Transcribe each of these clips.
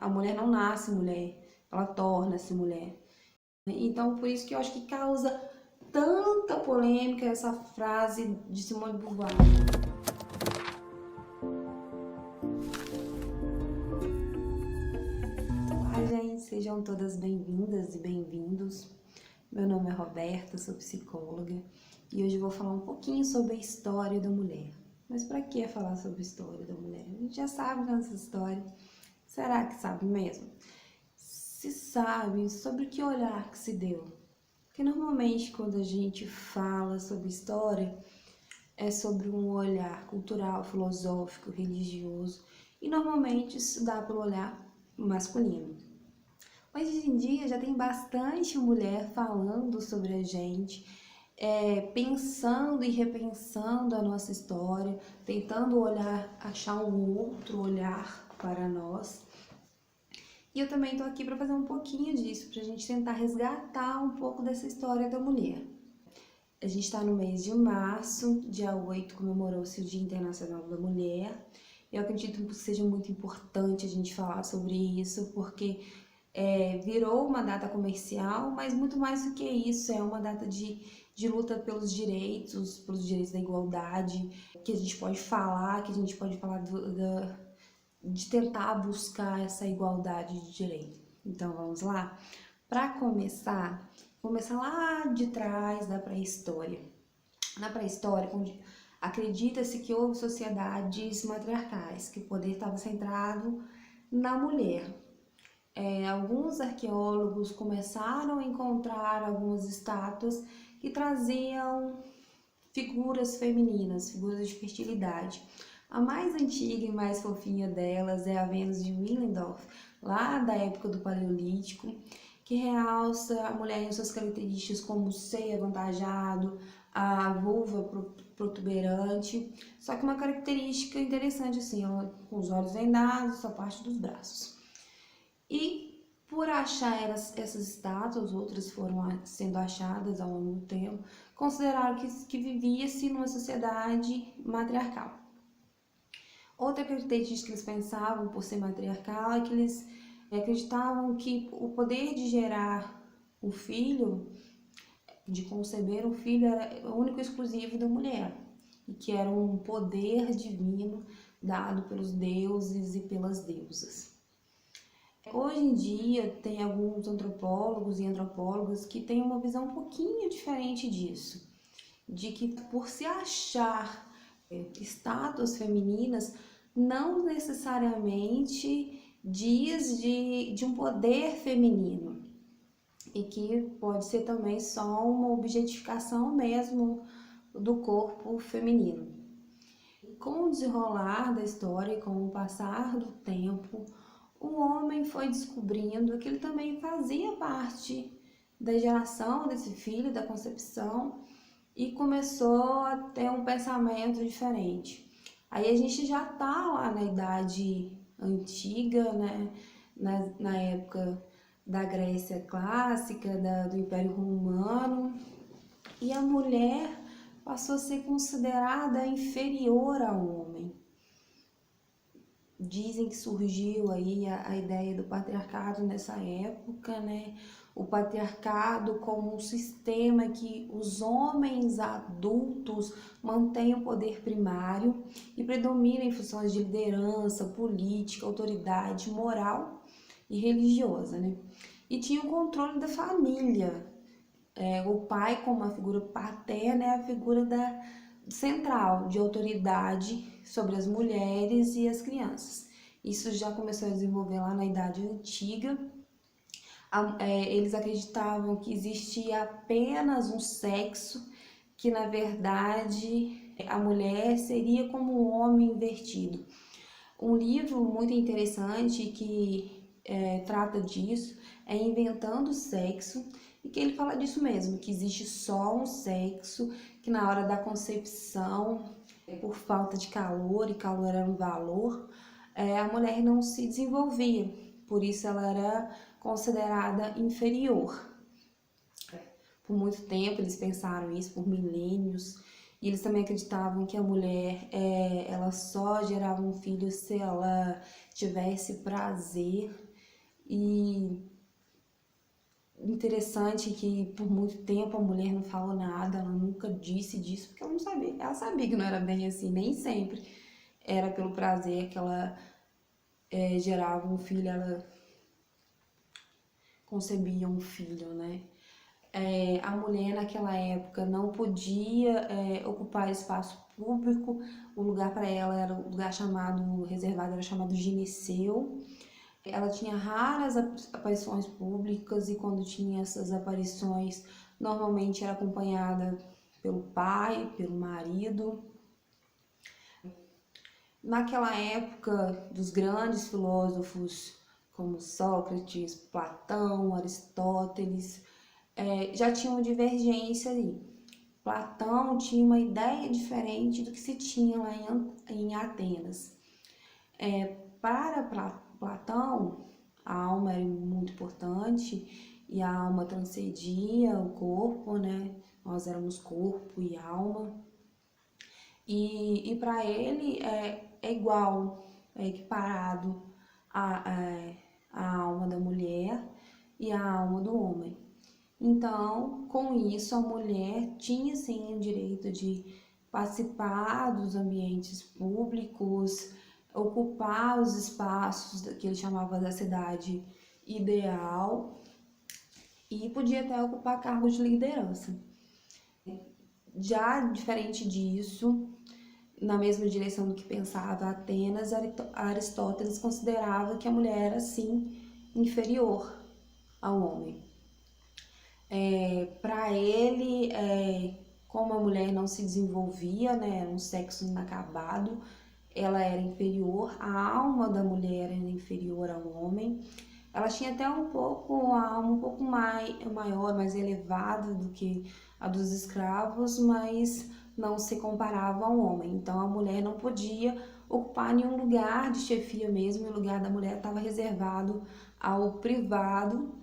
a mulher não nasce mulher, ela torna-se mulher. Então, por isso que eu acho que causa tanta polêmica essa frase de Simone de Beauvoir. Olá, gente, sejam todas bem-vindas e bem-vindos. Meu nome é Roberta, sou psicóloga e hoje eu vou falar um pouquinho sobre a história da mulher. Mas para que falar sobre a história da mulher? A gente já sabe nossa história. Será que sabe mesmo? Se sabe, sobre que olhar que se deu? Porque normalmente quando a gente fala sobre história, é sobre um olhar cultural, filosófico, religioso e normalmente isso dá pelo olhar masculino. Hoje em dia já tem bastante mulher falando sobre a gente, pensando e repensando a nossa história, tentando achar um outro olhar para nós. E eu também estou aqui para fazer um pouquinho disso, para a gente tentar resgatar um pouco dessa história da mulher. A gente está no mês de março, dia 8 comemorou-se o Dia Internacional da Mulher. Eu acredito que seja muito importante a gente falar sobre isso, porque virou uma data comercial, mas muito mais do que isso, é uma data de luta pelos direitos da igualdade, que a gente pode falar, de tentar buscar essa igualdade de direito. Então vamos lá? Para começar lá de trás da pré-história. Na pré-história, acredita-se que houve sociedades matriarcais, que o poder estava centrado na mulher. Alguns arqueólogos começaram a encontrar algumas estátuas que traziam figuras femininas, figuras de fertilidade. A mais antiga e mais fofinha delas é a Vênus de Willendorf, lá da época do Paleolítico, que realça a mulher em suas características como o seio avantajado, a vulva protuberante, só que uma característica interessante assim, ela com os olhos vendados, só parte dos braços. E por achar essas estátuas, outras foram sendo achadas ao longo do tempo, consideraram que vivia-se numa sociedade matriarcal. Outra característica que eles pensavam por ser matriarcal é que eles acreditavam que o poder de gerar o filho, de conceber um filho, era único e exclusivo da mulher, e que era um poder divino dado pelos deuses e pelas deusas. Hoje em dia, tem alguns antropólogos e antropólogas que têm uma visão um pouquinho diferente disso, de que por se achar estátuas femininas, não necessariamente diz de um poder feminino, e que pode ser também só uma objetificação mesmo do corpo feminino. Com o desenrolar da história e com o passar do tempo, o homem foi descobrindo que ele também fazia parte da geração desse filho, da concepção, e começou a ter um pensamento diferente. Aí a gente já tá lá na idade antiga, né? Na época da Grécia clássica, do Império Romano, e a mulher passou a ser considerada inferior ao homem. Dizem que surgiu aí a ideia do patriarcado nessa época, né? O patriarcado como um sistema que os homens adultos mantêm o poder primário e predominam em funções de liderança, política, autoridade, moral e religiosa, né? E tinha o controle da família. O pai, como a figura paterna, é a figura central de autoridade sobre as mulheres e as crianças. Isso já começou a desenvolver lá na Idade Antiga. Eles acreditavam que existia apenas um sexo, que na verdade a mulher seria como um homem invertido. Um livro muito interessante que trata disso é Inventando o Sexo, e que ele fala disso mesmo, que existe só um sexo, que na hora da concepção, por falta de calor, e calor era um valor, a mulher não se desenvolvia, por isso ela era considerada inferior. Por muito tempo eles pensaram isso, por milênios, e eles também acreditavam que a mulher ela só gerava um filho se ela tivesse prazer E interessante que por muito tempo a mulher não falou nada, ela nunca disse disso, porque ela não sabia, ela sabia que não era bem assim, nem sempre era pelo prazer que ela gerava um filho, ela concebia um filho, né? A mulher naquela época não podia ocupar espaço público, o lugar para ela era um lugar reservado, era chamado gineceu. Ela tinha raras aparições públicas e quando tinha essas aparições, normalmente era acompanhada pelo pai, pelo marido. Naquela época dos grandes filósofos como Sócrates, Platão, Aristóteles, já tinha uma divergência ali. Platão tinha uma ideia diferente do que se tinha lá em Atenas. Para Platão, a alma era muito importante e a alma transcendia o corpo, né? Nós éramos corpo e alma. E para ele é igual, é equiparado a alma da mulher e a alma do homem. Então, com isso, a mulher tinha sim o direito de participar dos ambientes públicos, ocupar os espaços que ele chamava da cidade ideal e podia até ocupar cargos de liderança. Já diferente disso, na mesma direção do que pensava Atenas, Aristóteles considerava que a mulher era sim inferior ao homem. Para ele, como a mulher não se desenvolvia, né, era um sexo inacabado, ela era inferior, a alma da mulher era inferior ao homem. Ela tinha até uma alma um pouco maior, mais elevada do que a dos escravos, mas não se comparava ao homem. Então a mulher não podia ocupar nenhum lugar de chefia mesmo, o lugar da mulher estava reservado ao privado.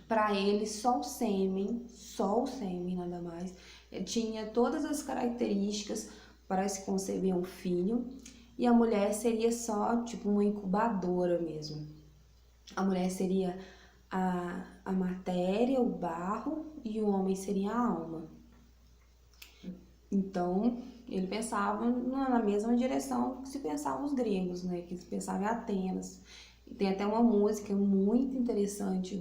Para ele, só o sêmen, nada mais, tinha todas as características para se conceber um filho, e a mulher seria só tipo uma incubadora mesmo. A mulher seria a matéria, o barro, e o homem seria a alma. Então, ele pensava na mesma direção que se pensavam os gregos, né? Que se pensava em Atenas. E tem até uma música muito interessante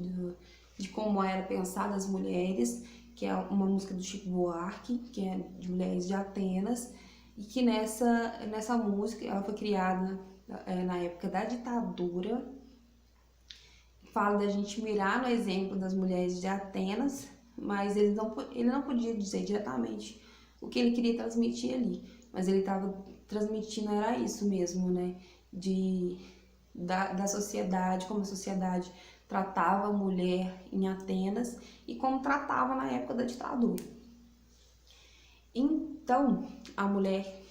de como era pensada as mulheres, que é uma música do Chico Buarque, que é de Mulheres de Atenas, e que nessa música, ela foi criada na época da ditadura, fala da gente mirar no exemplo das mulheres de Atenas, mas ele não podia dizer diretamente o que ele queria transmitir ali, mas ele estava transmitindo, era isso mesmo, né, da sociedade, como a sociedade tratava a mulher em Atenas e como tratava na época da ditadura. Então, a mulher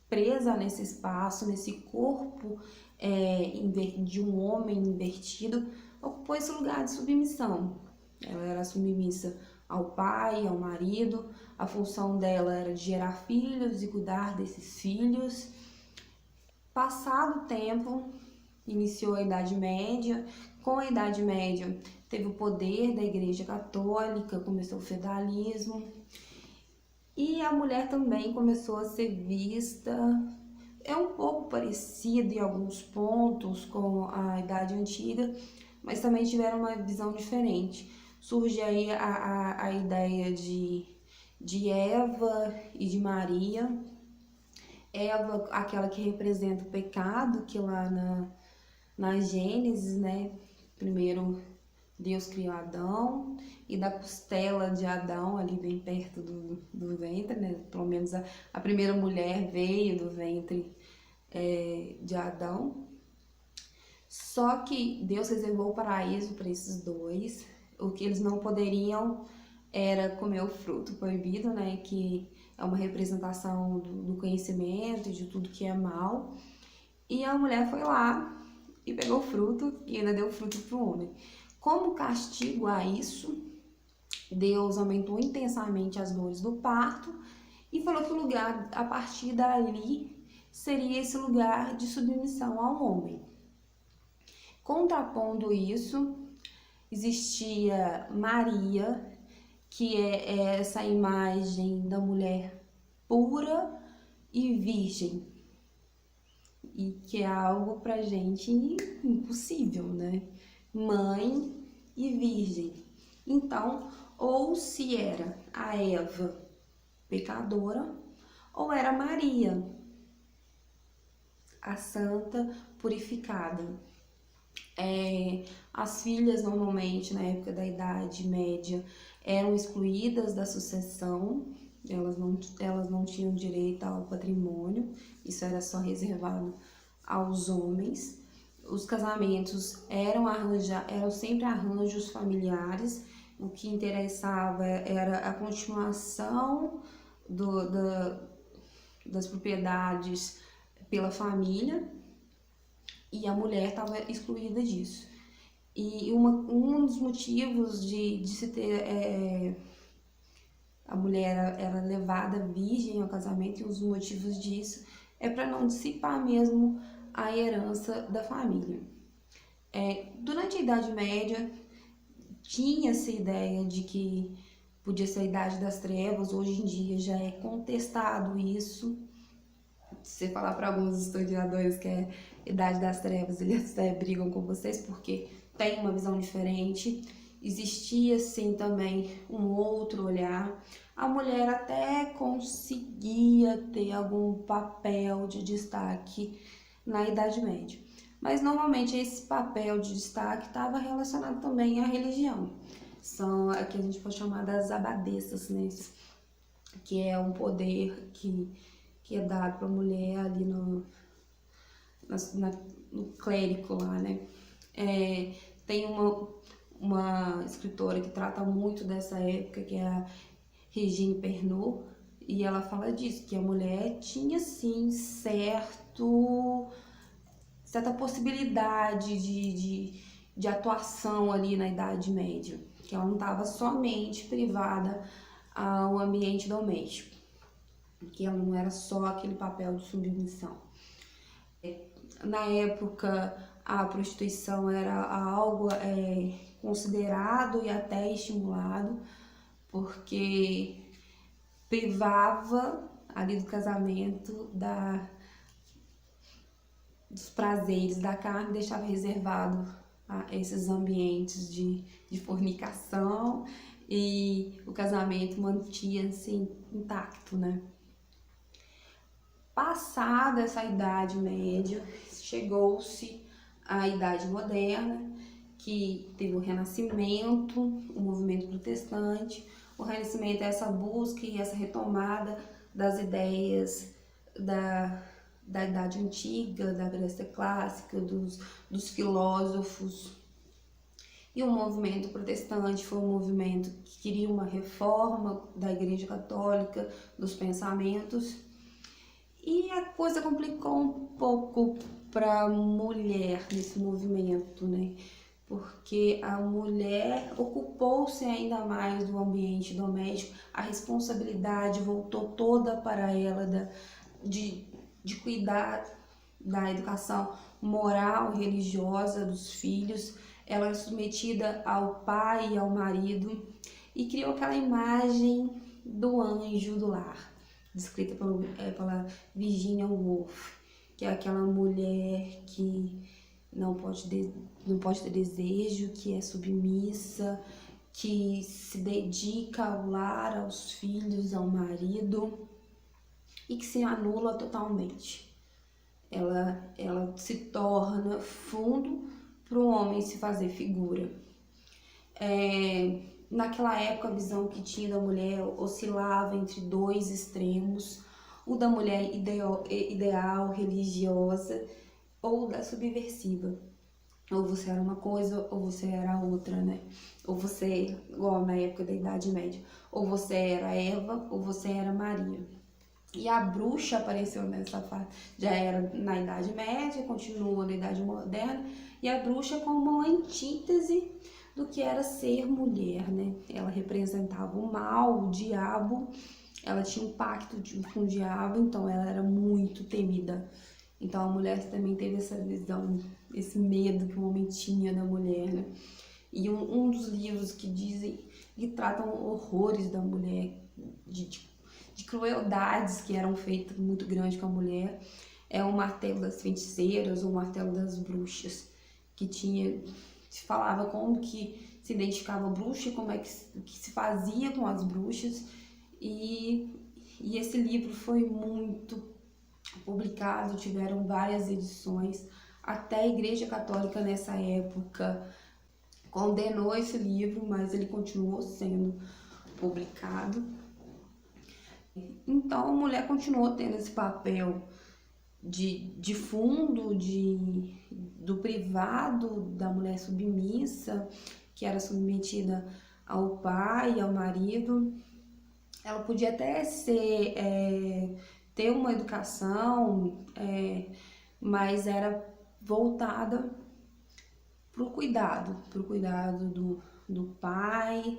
presa nesse espaço, nesse corpo de um homem invertido, ocupou esse lugar de submissão. Ela era submissa ao pai, ao marido, a função dela era de gerar filhos e cuidar desses filhos. Passado o tempo, iniciou a Idade Média. Com a Idade Média, teve o poder da Igreja Católica, começou o feudalismo. E a mulher também começou a ser vista, é um pouco parecido em alguns pontos com a Idade Antiga, mas também tiveram uma visão diferente. Surge aí a ideia de Eva e de Maria. Eva, aquela que representa o pecado, que lá na Gênesis, né? Primeiro Deus criou Adão, e da costela de Adão, ali bem perto do ventre, né? Pelo menos a primeira mulher veio do ventre de Adão. Só que Deus reservou o paraíso para esses dois. O que eles não poderiam era comer o fruto proibido, né? Que é uma representação do conhecimento, de tudo que é mal. E a mulher foi lá e pegou o fruto e ainda deu fruto para o homem. Como castigo a isso, Deus aumentou intensamente as dores do parto e falou que o lugar, a partir dali, seria esse lugar de submissão ao homem. Contrapondo isso, existia Maria, que é essa imagem da mulher pura e virgem, e que é algo pra gente impossível, né? Mãe e virgem. Então, ou se era a Eva pecadora, ou era Maria, a santa purificada. As filhas, normalmente, na época da Idade Média, eram excluídas da sucessão, elas não tinham direito ao patrimônio, isso era só reservado aos homens. Os casamentos eram sempre arranjos familiares, o que interessava era a continuação das propriedades pela família, e a mulher estava excluída disso. E um dos motivos de se ter a mulher era levada virgem ao casamento, e um dos motivos disso é para não dissipar mesmo a herança da família. Durante a Idade Média, tinha essa ideia de que podia ser a Idade das Trevas. Hoje em dia já é contestado isso. Se você falar para alguns historiadores que é Idade das Trevas, eles até brigam com vocês porque tem uma visão diferente. Existia sim também um outro olhar. A mulher até conseguia ter algum papel de destaque na Idade Média, mas normalmente esse papel de destaque estava relacionado também à religião. São a que a gente pode chamar das abadesas, né? Que é um poder que é dado para a mulher ali no clérigo lá, né? Tem uma escritora que trata muito dessa época, que é a Regine Pernod, e ela fala disso, que a mulher tinha sim certa possibilidade de atuação ali na Idade Média, que ela não estava somente privada ao ambiente doméstico, que ela não era só aquele papel de submissão. Na época, a prostituição era algo considerado e até estimulado, porque privava ali do casamento dos prazeres da carne, deixava reservado a esses ambientes de fornicação, e o casamento mantinha-se intacto, né? Passada essa Idade Média, chegou-se à Idade Moderna, que teve o Renascimento, o movimento protestante. O Renascimento é essa busca e essa retomada das ideias da Idade Antiga, da Grécia Clássica, dos filósofos. E o movimento protestante foi um movimento que queria uma reforma da Igreja Católica, dos pensamentos. E a coisa complicou um pouco para a mulher nesse movimento, né? Porque a mulher ocupou-se ainda mais do ambiente doméstico, a responsabilidade voltou toda para ela de cuidar da educação moral e religiosa dos filhos. Ela era submetida ao pai e ao marido, e criou aquela imagem do anjo do lar, descrita pela Virginia Woolf, que é aquela mulher que não pode ter desejo, que é submissa, que se dedica ao lar, aos filhos, ao marido, e que se anula totalmente. Ela se torna fundo para o homem se fazer figura. Naquela época, a visão que tinha da mulher oscilava entre dois extremos: o da mulher ideal, religiosa, ou da subversiva. Ou você era uma coisa, ou você era outra, né? Ou você, igual na época da Idade Média, ou você era Eva, ou você era Maria. E a bruxa apareceu nessa fase, já era na Idade Média, continua na Idade Moderna, e a bruxa como uma antítese do que era ser mulher, né? Ela representava o mal, o diabo, ela tinha um pacto com o diabo, então ela era muito temida. Então a mulher também teve essa visão esse medo que o homem tinha da mulher, né? E um dos livros que dizem, que tratam horrores da mulher, de crueldades que eram feitas muito grandes com a mulher, é o Martelo das Feiticeiras ou o Martelo das Bruxas, que se falava como que se identificava a bruxa, como é que se fazia com as bruxas, e esse livro foi muito publicado, tiveram várias edições, até a Igreja Católica nessa época condenou esse livro, mas ele continuou sendo publicado. Então a mulher continuou tendo esse papel de fundo, do privado, da mulher submissa, que era submetida ao pai, ao marido. Ela podia até ter uma educação, mas era voltada para o cuidado do pai,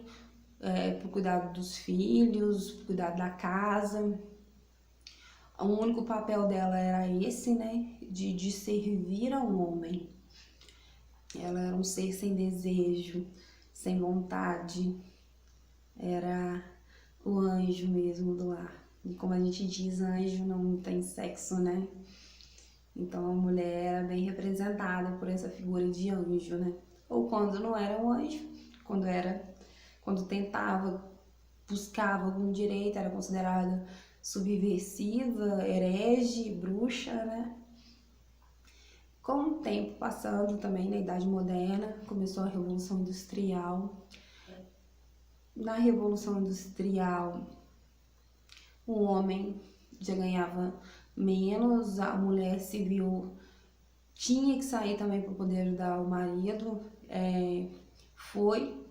para o cuidado dos filhos, para o cuidado da casa. O único papel dela era esse, né, de servir ao homem. Ela era um ser sem desejo, sem vontade, era o anjo mesmo do lar. E como a gente diz, anjo não tem sexo, né? Então a mulher era bem representada por essa figura de anjo, né? Ou quando não era um anjo, quando buscava algum direito, era considerada subversiva, herege, bruxa, né? Com o tempo passando também, na Idade Moderna, começou a Revolução Industrial. Na Revolução Industrial, o homem já ganhava menos, a mulher civil tinha que sair também para poder ajudar o marido, foi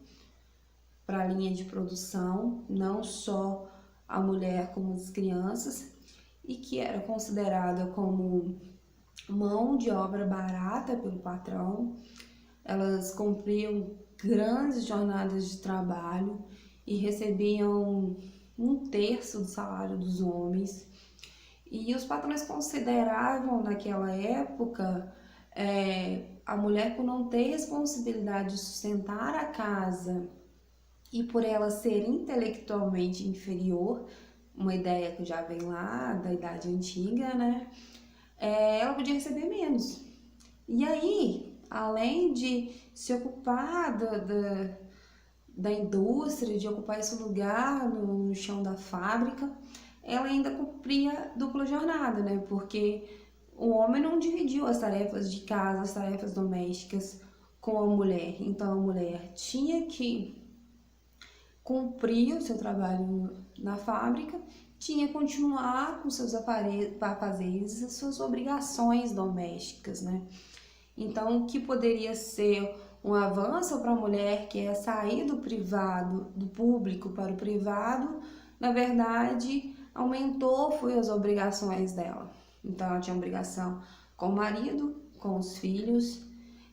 para a linha de produção, não só a mulher como as crianças, e que era considerada como mão de obra barata pelo patrão. Elas cumpriam grandes jornadas de trabalho e recebiam 1/3 do salário dos homens. E os patrões consideravam naquela época a mulher, por não ter responsabilidade de sustentar a casa e por ela ser intelectualmente inferior, uma ideia que já vem lá da Idade Antiga, né? Ela podia receber menos. E aí, além de se ocupar da indústria, de ocupar esse lugar no chão da fábrica, ela ainda cumpria dupla jornada, né? Porque o homem não dividiu as tarefas de casa, as tarefas domésticas com a mulher. Então a mulher tinha que cumprir o seu trabalho na fábrica, tinha que continuar com seus afazeres, as suas obrigações domésticas, né? Então, o que poderia ser um avanço para a mulher, que é sair do privado, do público para o privado, na verdade, foi as obrigações dela. Então, ela tinha obrigação com o marido, com os filhos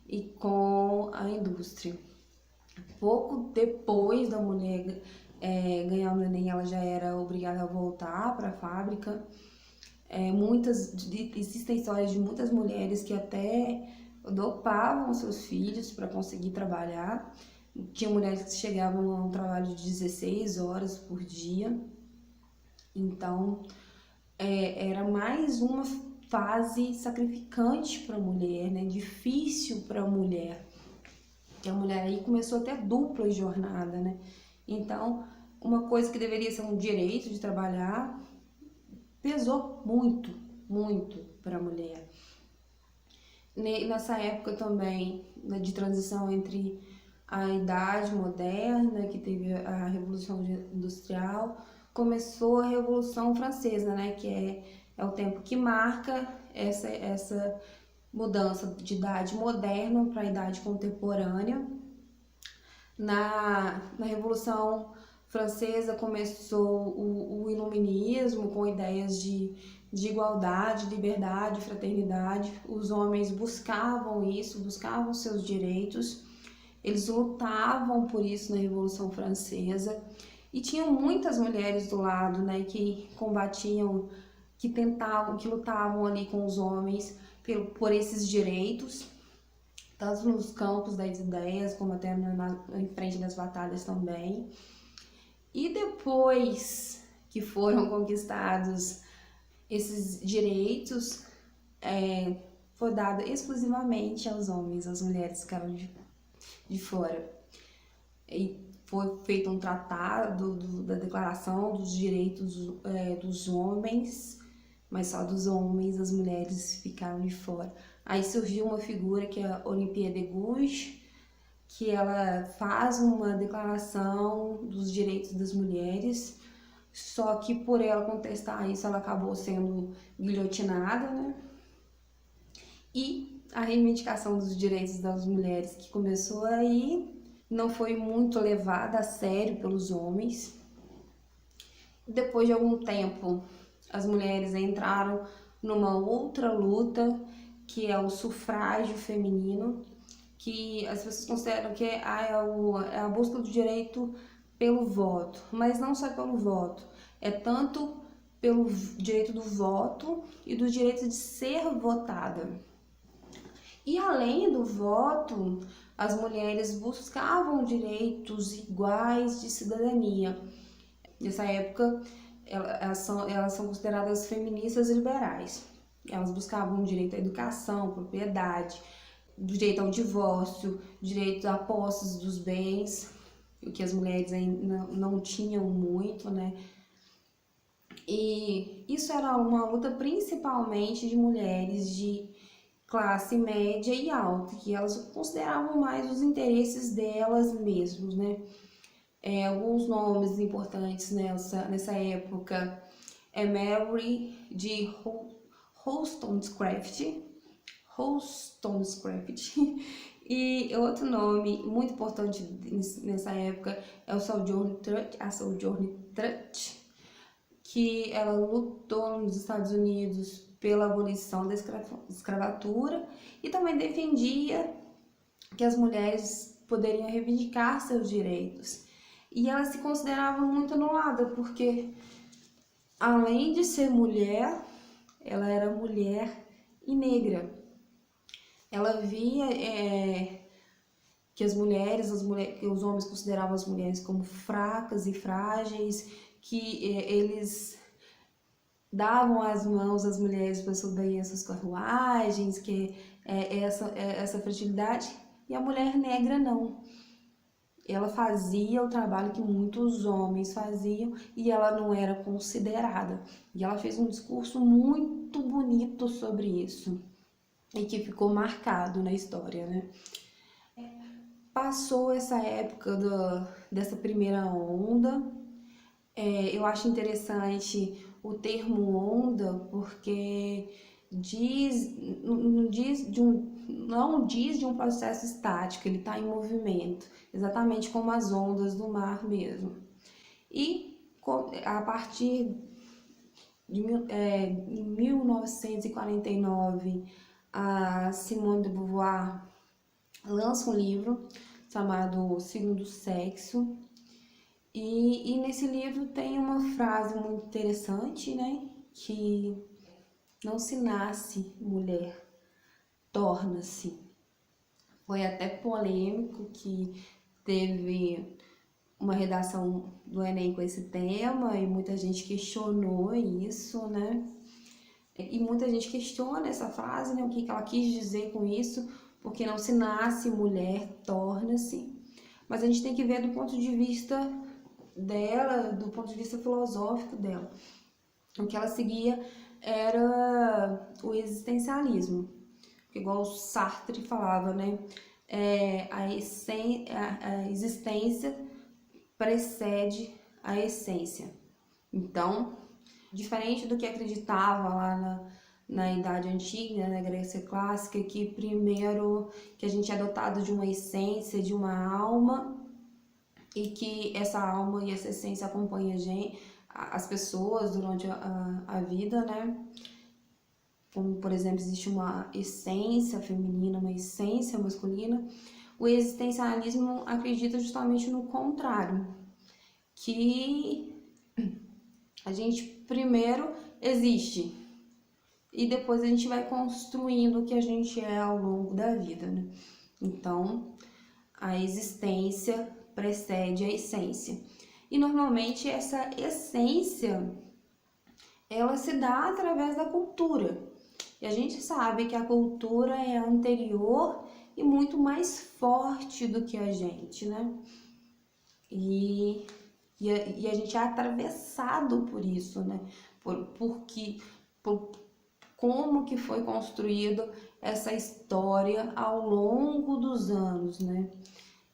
e com a indústria. Pouco depois da mulher ganhar o neném, ela já era obrigada a voltar para a fábrica. Existem histórias de muitas mulheres que até dopavam seus filhos para conseguir trabalhar. Tinha mulheres que chegavam a um trabalho de 16 horas por dia. Então, era mais uma fase sacrificante para a mulher, né? Difícil para a mulher. E a mulher aí começou a ter dupla jornada, né? Então, uma coisa que deveria ser um direito de trabalhar pesou muito, muito para a mulher. Nessa época também, né, de transição entre a Idade Moderna, que teve a Revolução Industrial, começou a Revolução Francesa, né, que é o tempo que marca essa mudança de idade moderna para a idade contemporânea. Na Revolução Francesa começou o iluminismo, com ideias de igualdade, liberdade, fraternidade. Os homens buscavam isso, buscavam seus direitos, eles lutavam por isso na Revolução Francesa, e tinham muitas mulheres do lado, né, que combatiam, que lutavam ali com os homens por esses direitos. tanto nos campos das ideias, como até em frente das batalhas também. E depois que foram conquistados esses direitos, foi dado exclusivamente aos homens, as mulheres ficaram de fora. E foi feito um tratado da Declaração dos Direitos dos Homens, mas só dos homens, as mulheres ficaram de fora. Aí surgiu uma figura que é a Olympe de Gouges, que ela faz uma declaração dos direitos das mulheres, só que por ela contestar isso, ela acabou sendo guilhotinada, né? E a reivindicação dos direitos das mulheres, que começou aí, não foi muito levada a sério pelos homens. Depois de algum tempo, as mulheres entraram numa outra luta, que é o sufrágio feminino, que as pessoas consideram que é a busca do direito pelo voto, mas não só pelo voto, é tanto pelo direito do voto e do direito de ser votada. E além do voto, as mulheres buscavam direitos iguais de cidadania. Nessa época, elas são consideradas feministas liberais. Elas buscavam direito à educação, propriedade, direito ao divórcio, direito a posses dos bens, o que as mulheres ainda não tinham muito, né? E isso era uma luta principalmente de mulheres de classe média e alta, que elas consideravam mais os interesses delas mesmas, né? Alguns nomes importantes nessa época é Mary de Wollstonecraft, e outro nome muito importante nessa época é a Sojourner Truth, que ela lutou nos Estados Unidos pela abolição da escravatura e também defendia que as mulheres poderiam reivindicar seus direitos. E ela se considerava muito anulada, porque além de ser mulher, ela era mulher e negra. Ela via que que os homens consideravam as mulheres como fracas e frágeis, que eles davam as mãos às mulheres para subir essas carruagens, que essa fragilidade, e a mulher negra não. Ela fazia o trabalho que muitos homens faziam e ela não era considerada. E ela fez um discurso muito bonito sobre isso e que ficou marcado na história, né? Passou essa época dessa primeira onda. Eu acho interessante o termo onda porque não diz de um processo estático, ele está em movimento, exatamente como as ondas do mar mesmo. E a partir de 1949, a Simone de Beauvoir lança um livro chamado Segundo Sexo, e nesse livro tem uma frase muito interessante, né? Que não se nasce mulher, torna-se. Foi até polêmico que teve uma redação do Enem com esse tema e muita gente questionou isso, né? E muita gente questiona essa frase, né? O que ela quis dizer com isso, porque não se nasce mulher, torna-se. Mas a gente tem que ver do ponto de vista dela, do ponto de vista filosófico dela. O que ela seguia era o existencialismo, igual o Sartre falava, né? A existência precede a essência. Então, diferente do que acreditava lá na Idade Antiga, na Grécia Clássica, que primeiro que a gente é dotado de uma essência, de uma alma, e que essa alma e essa essência acompanham as pessoas durante a vida, né? Como, por exemplo, existe uma essência feminina, uma essência masculina. O existencialismo acredita justamente no contrário, que a gente primeiro existe e depois a gente vai construindo o que a gente é ao longo da vida, né? Então, a existência precede a essência. E normalmente essa essência, ela se dá através da cultura. E a gente sabe que a cultura é anterior e muito mais forte do que a gente, né? E a gente é atravessado por isso, né? Por como que foi construído essa história ao longo dos anos, né?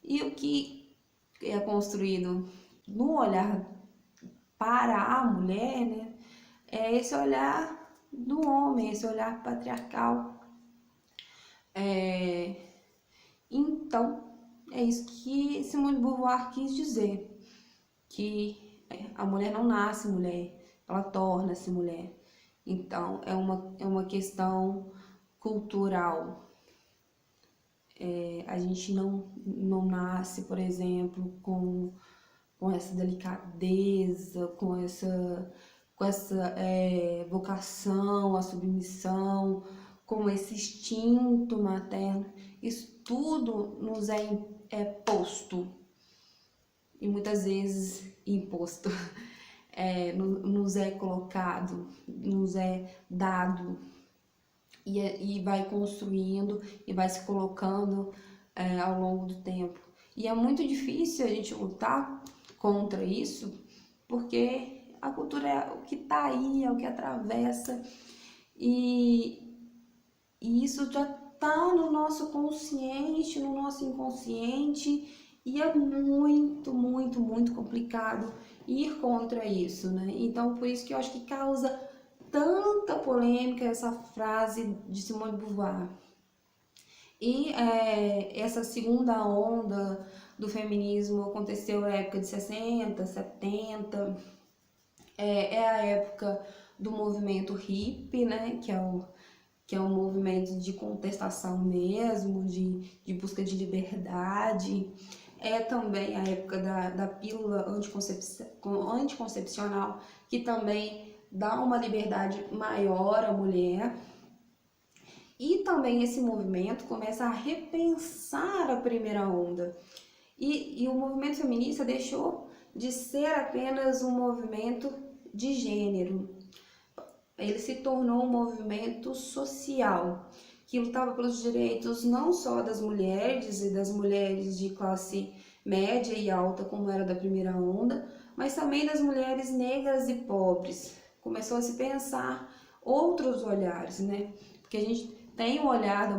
E o que é construído no olhar para a mulher, né? É esse olhar do homem, esse olhar patriarcal. Então, é isso que Simone de Beauvoir quis dizer, que a mulher não nasce mulher, ela torna-se mulher. Então, é uma questão cultural. A gente não nasce, por exemplo, com essa delicadeza, com essa vocação à submissão, com esse instinto materno. Isso tudo nos é posto e muitas vezes imposto. Nos é colocado, nos é dado e vai construindo e vai se colocando ao longo do tempo. E é muito difícil a gente lutar contra isso, porque a cultura é o que está aí, é o que atravessa, e isso já está no nosso consciente, no nosso inconsciente, e é muito, muito, muito complicado ir contra isso, né? Então, por isso que eu acho que causa tanta polêmica essa frase de Simone de Beauvoir. E essa segunda onda do feminismo aconteceu na época de 60, 70, é a época do movimento hippie, né, que é um movimento de contestação mesmo, de busca de liberdade. É também a época da pílula anticoncepcional, que também dá uma liberdade maior à mulher. E também esse movimento começa a repensar a primeira onda. E o movimento feminista deixou de ser apenas um movimento de gênero. Ele se tornou um movimento social, que lutava pelos direitos não só das mulheres e das mulheres de classe média e alta, como era da primeira onda, mas também das mulheres negras e pobres. Começou a se pensar outros olhares, né? Porque a gente tem o olhar da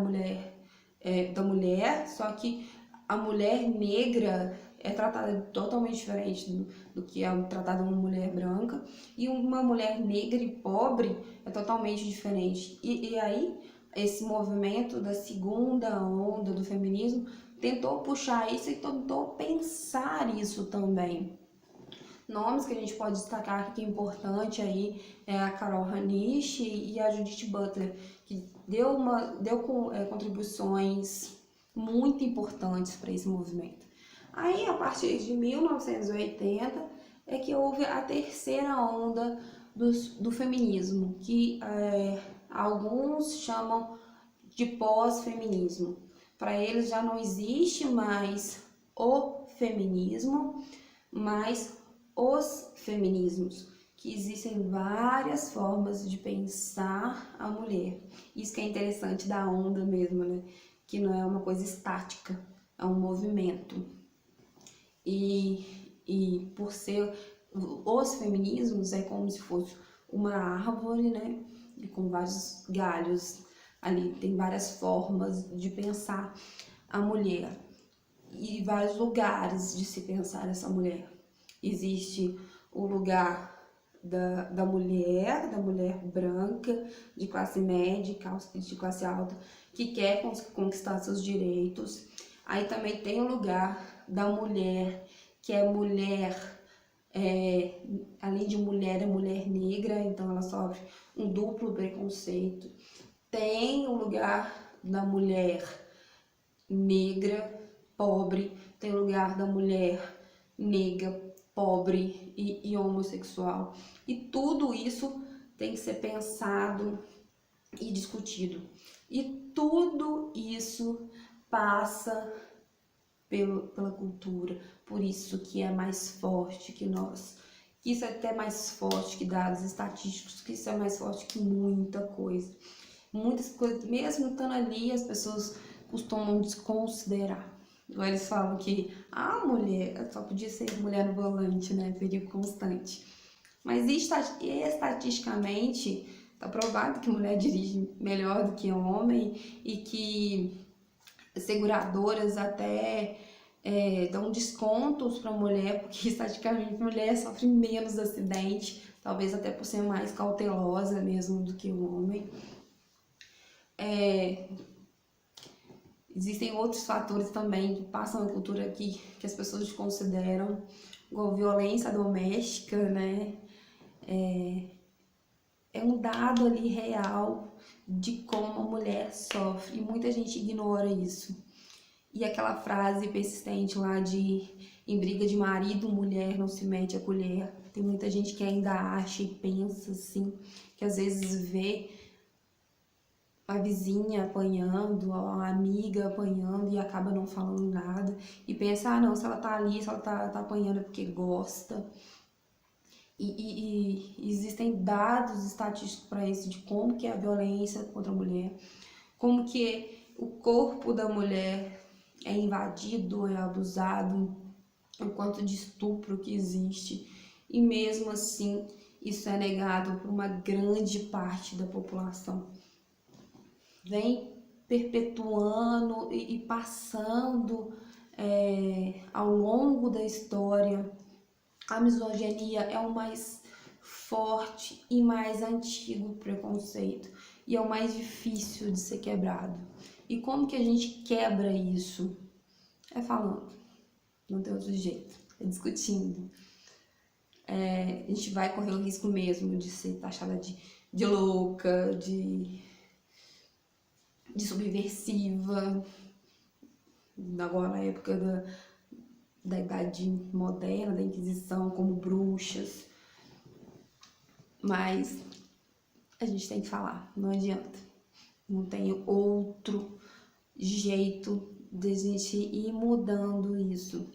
mulher, só que a mulher negra é tratada totalmente diferente do que é tratada uma mulher branca, e uma mulher negra e pobre é totalmente diferente. E aí, esse movimento da segunda onda do feminismo tentou puxar isso e tentou pensar isso também. Nomes que a gente pode destacar que é importante aí é a Carol Hanisch e a Judith Butler, que deu contribuições muito importantes para esse movimento. Aí, a partir de 1980, é que houve a terceira onda do feminismo, que alguns chamam de pós-feminismo. Para eles já não existe mais o feminismo, mas os feminismos, que existem várias formas de pensar a mulher. Isso que é interessante da onda mesmo, né? Que não é uma coisa estática, é um movimento. E por ser os feminismos, é como se fosse uma árvore, né? E com vários galhos ali, tem várias formas de pensar a mulher e vários lugares de se pensar essa mulher. Existe o lugar da mulher branca, de classe média, de classe alta, que quer conquistar seus direitos. Aí também tem o lugar da mulher, que é mulher, além de mulher, é mulher negra, então ela sofre um duplo preconceito. Tem o lugar da mulher negra, pobre, tem o lugar da mulher negra, pobre e homossexual. E tudo isso tem que ser pensado e discutido. E tudo isso passa pela cultura, por isso que é mais forte que nós, que isso é até mais forte que dados estatísticos, que isso é mais forte que muita coisa. Muitas coisas, mesmo estando ali, as pessoas costumam desconsiderar. Eles falam que a mulher só podia ser mulher no volante, né? Perigo constante. Mas estatisticamente, está provado que mulher dirige melhor do que homem e que seguradoras até dão descontos para mulher, porque estatisticamente mulher sofre menos acidente, talvez até por ser mais cautelosa mesmo do que o homem. Existem outros fatores também que passam na cultura aqui que as pessoas desconsideram, igual violência doméstica, né? É um dado ali real de como a mulher sofre e muita gente ignora isso. E aquela frase persistente lá de em briga de marido, mulher não se mete a colher. Tem muita gente que ainda acha e pensa assim, que às vezes vê a vizinha apanhando, a amiga apanhando e acaba não falando nada. E pensa, ah não, se ela tá ali, se ela tá apanhando é porque gosta. E existem dados estatísticos para isso, de como que é a violência contra a mulher, como que o corpo da mulher é invadido, é abusado, o quanto de estupro que existe, e mesmo assim isso é negado por uma grande parte da população. Vem perpetuando e passando ao longo da história. A misoginia é o mais forte e mais antigo preconceito e é o mais difícil de ser quebrado. E como que a gente quebra isso? É falando, não tem outro jeito, é discutindo. A gente vai correr o risco mesmo de ser taxada de louca, de subversiva, agora na época da Idade Moderna, da Inquisição, como bruxas. Mas a gente tem que falar, não adianta. Não tem outro jeito de a gente ir mudando isso.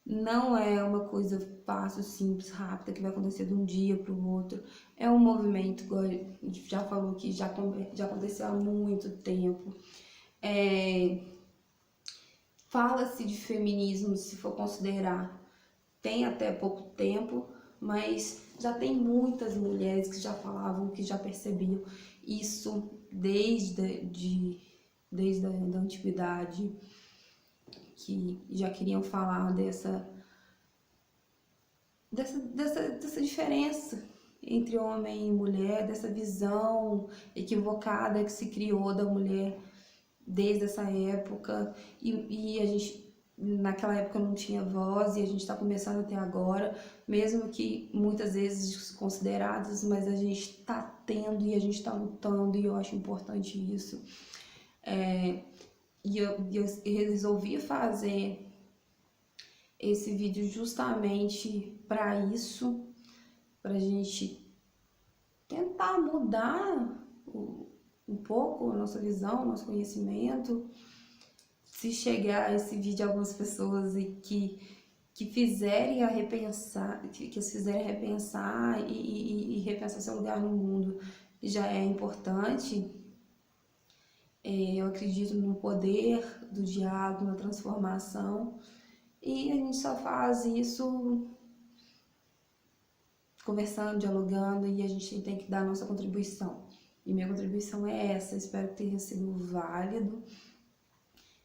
Não é uma coisa fácil, simples, rápida, que vai acontecer de um dia para o outro. É um movimento, igual a gente já falou que já aconteceu há muito tempo. Fala-se de feminismo, se for considerar, tem até pouco tempo, mas já tem muitas mulheres que já falavam, que já percebiam isso desde a antiguidade, que já queriam falar dessa diferença entre homem e mulher, dessa visão equivocada que se criou da mulher desde essa época, e a gente naquela época não tinha voz e a gente está começando até agora, mesmo que muitas vezes desconsideradas, mas a gente está tendo e a gente está lutando, e eu acho importante isso. E eu resolvi fazer esse vídeo justamente para isso, para a gente tentar mudar um pouco a nossa visão, o nosso conhecimento. Se chegar esse vídeo a algumas pessoas e que fizerem a repensar, que as fizerem repensar e repensar seu lugar no mundo, já é importante. Eu acredito no poder do diálogo, na transformação, e a gente só faz isso conversando, dialogando, e a gente tem que dar a nossa contribuição. E minha contribuição é essa, espero que tenha sido válido,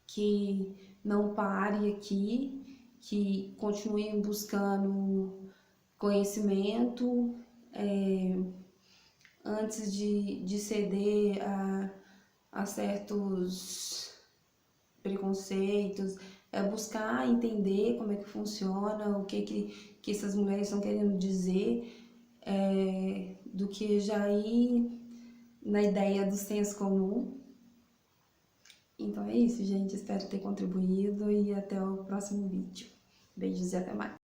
que não pare aqui, que continuem buscando conhecimento antes de ceder a certos preconceitos, buscar entender como é que funciona, o que essas mulheres estão querendo dizer, do que já ir na ideia do senso comum. Então é isso, gente. Espero ter contribuído e até o próximo vídeo. Beijos e até mais.